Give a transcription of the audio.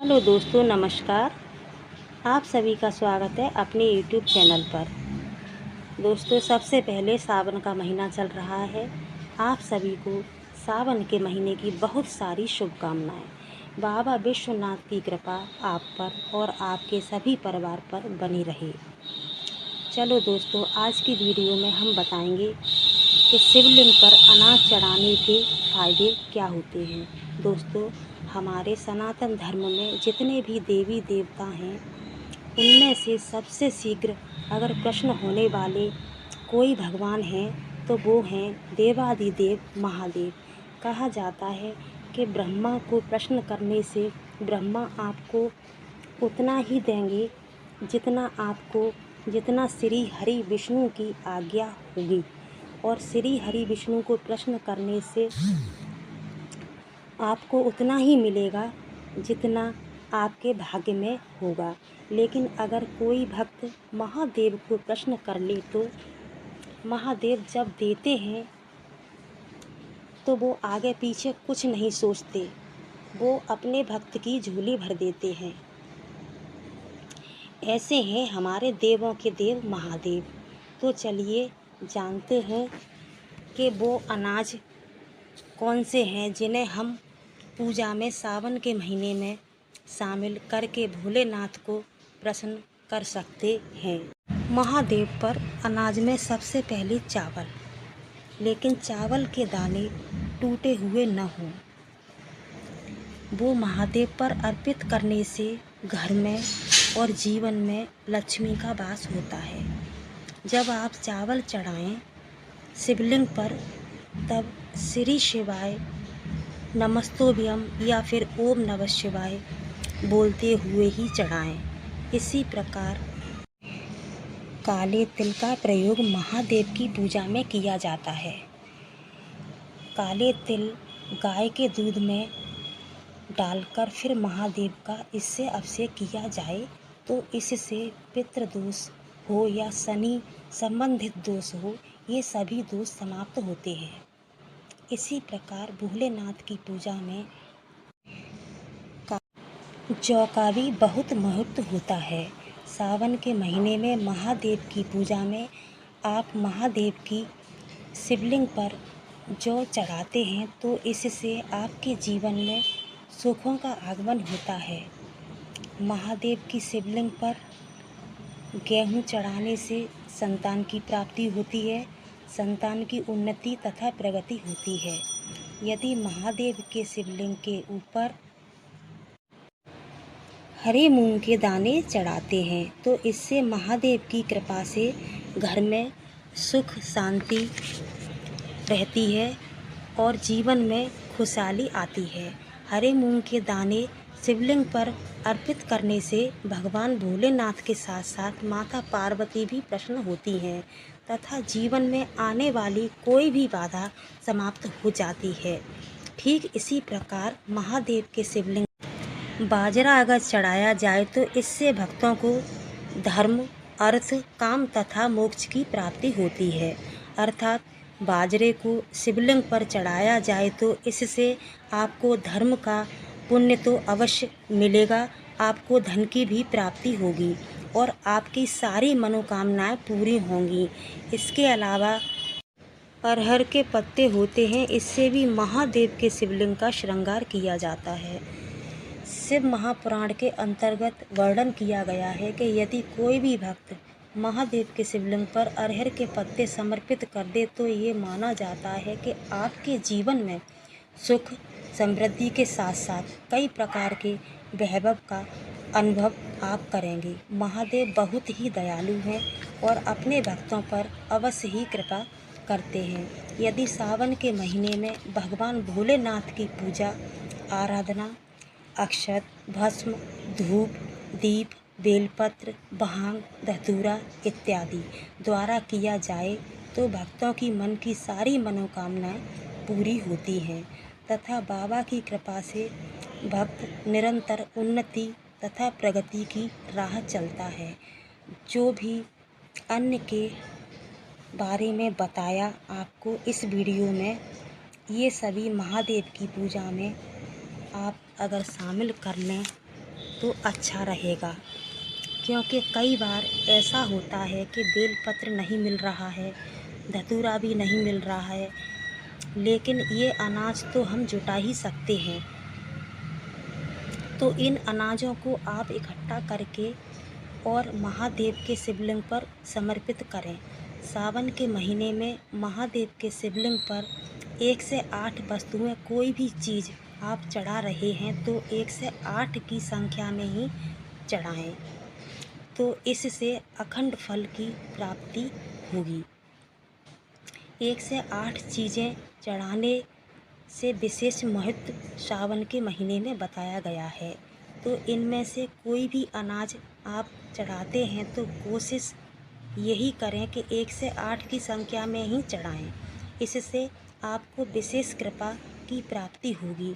Hello दोस्तों, नमस्कार। आप सभी का स्वागत है अपने यूट्यूब चैनल पर। दोस्तों, सबसे पहले सावन का महीना चल रहा है। आप सभी को सावन के महीने की बहुत सारी शुभकामनाएं। बाबा विश्वनाथ की कृपा आप पर और आपके सभी परिवार पर बनी रहे। चलो दोस्तों, आज की वीडियो में हम बताएंगे कि शिवलिंग पर अनाज चढ़ाने के फायदे क्या होते हैं। दोस्तों, हमारे सनातन धर्म में जितने भी देवी देवता हैं, उनमें से सबसे शीघ्र अगर प्रश्न होने वाले कोई भगवान हैं तो वो हैं देवादिदेव महादेव। कहा जाता है कि ब्रह्मा को प्रश्न करने से ब्रह्मा आपको उतना ही देंगे जितना श्री हरि विष्णु की आज्ञा होगी, और श्री हरि विष्णु को प्रश्न करने से आपको उतना ही मिलेगा जितना आपके भाग्य में होगा। लेकिन अगर कोई भक्त महादेव को प्रश्न कर ले तो महादेव जब देते हैं तो वो आगे पीछे कुछ नहीं सोचते, वो अपने भक्त की झोली भर देते हैं। ऐसे हैं हमारे देवों के देव महादेव। तो चलिए जानते हैं कि वो अनाज कौन से हैं जिन्हें हम पूजा में सावन के महीने में शामिल करके भोलेनाथ को प्रसन्न कर सकते हैं। महादेव पर अनाज में सबसे पहले चावल, लेकिन चावल के दाने टूटे हुए न हों। वो महादेव पर अर्पित करने से घर में और जीवन में लक्ष्मी का वास होता है। जब आप चावल चढ़ाएं शिवलिंग पर, तब श्री शिवाय नमस्तोभ्यम या फिर ओम नमः शिवाय बोलते हुए ही चढ़ाएं। इसी प्रकार काले तिल का प्रयोग महादेव की पूजा में किया जाता है। काले तिल गाय के दूध में डालकर फिर महादेव का इससे अभिषेक किया जाए तो इससे पितृदोष हो या शनि संबंधित दोष हो, ये सभी दोष समाप्त होते हैं। इसी प्रकार भोलेनाथ की पूजा में जौ का भी बहुत महत्व होता है। सावन के महीने में महादेव की पूजा में आप महादेव की शिवलिंग पर जौ चढ़ाते हैं तो इससे आपके जीवन में सुखों का आगमन होता है। महादेव की शिवलिंग पर गेहूं चढ़ाने से संतान की प्राप्ति होती है, संतान की उन्नति तथा प्रगति होती है। यदि महादेव के शिवलिंग के ऊपर हरे मूंग के दाने चढ़ाते हैं तो इससे महादेव की कृपा से घर में सुख शांति रहती है और जीवन में खुशहाली आती है। हरे मूंग के दाने शिवलिंग पर अर्पित करने से भगवान भोलेनाथ के साथ साथ माता पार्वती भी प्रसन्न होती हैं तथा जीवन में आने वाली कोई भी बाधा समाप्त हो जाती है। ठीक इसी प्रकार महादेव के शिवलिंग बाजरा अगर चढ़ाया जाए तो इससे भक्तों को धर्म, अर्थ, काम तथा मोक्ष की प्राप्ति होती है। अर्थात बाजरे को शिवलिंग पर चढ़ाया जाए तो इससे आपको धर्म का पुण्य तो अवश्य मिलेगा, आपको धन की भी प्राप्ति होगी और आपकी सारी मनोकामनाएं पूरी होंगी। इसके अलावा अरहर के पत्ते होते हैं, इससे भी महादेव के शिवलिंग का श्रृंगार किया जाता है। शिव महापुराण के अंतर्गत वर्णन किया गया है कि यदि कोई भी भक्त महादेव के शिवलिंग पर अरहर के पत्ते समर्पित कर दे तो ये माना जाता है कि आपके जीवन में सुख समृद्धि के साथ साथ कई प्रकार के वैभव का अनुभव आप करेंगे। महादेव बहुत ही दयालु हैं और अपने भक्तों पर अवश्य ही कृपा करते हैं। यदि सावन के महीने में भगवान भोलेनाथ की पूजा आराधना अक्षत, भस्म, धूप, दीप, बेलपत्र, भांग, धतूरा इत्यादि द्वारा किया जाए तो भक्तों की मन की सारी मनोकामनाएं पूरी होती हैं तथा बाबा की कृपा से भक्त निरंतर उन्नति तथा प्रगति की राह चलता है। जो भी अन्य के बारे में बताया आपको इस वीडियो में, ये सभी महादेव की पूजा में आप अगर शामिल कर लें तो अच्छा रहेगा। क्योंकि कई बार ऐसा होता है कि बेलपत्र नहीं मिल रहा है, धतूरा भी नहीं मिल रहा है, लेकिन ये अनाज तो हम जुटा ही सकते हैं। तो इन अनाजों को आप इकट्ठा करके और महादेव के शिवलिंग पर समर्पित करें। सावन के महीने में महादेव के शिवलिंग पर 1 से 8 वस्तुएं, कोई भी चीज़ आप चढ़ा रहे हैं तो 1 से 8 की संख्या में ही चढ़ाएं, तो इससे अखंड फल की प्राप्ति होगी। 1 से 8 चीज़ें चढ़ाने से विशेष महत्व सावन के महीने में बताया गया है। तो इनमें से कोई भी अनाज आप चढ़ाते हैं तो कोशिश यही करें कि 1 से 8 की संख्या में ही चढ़ाएं। इससे आपको विशेष कृपा की प्राप्ति होगी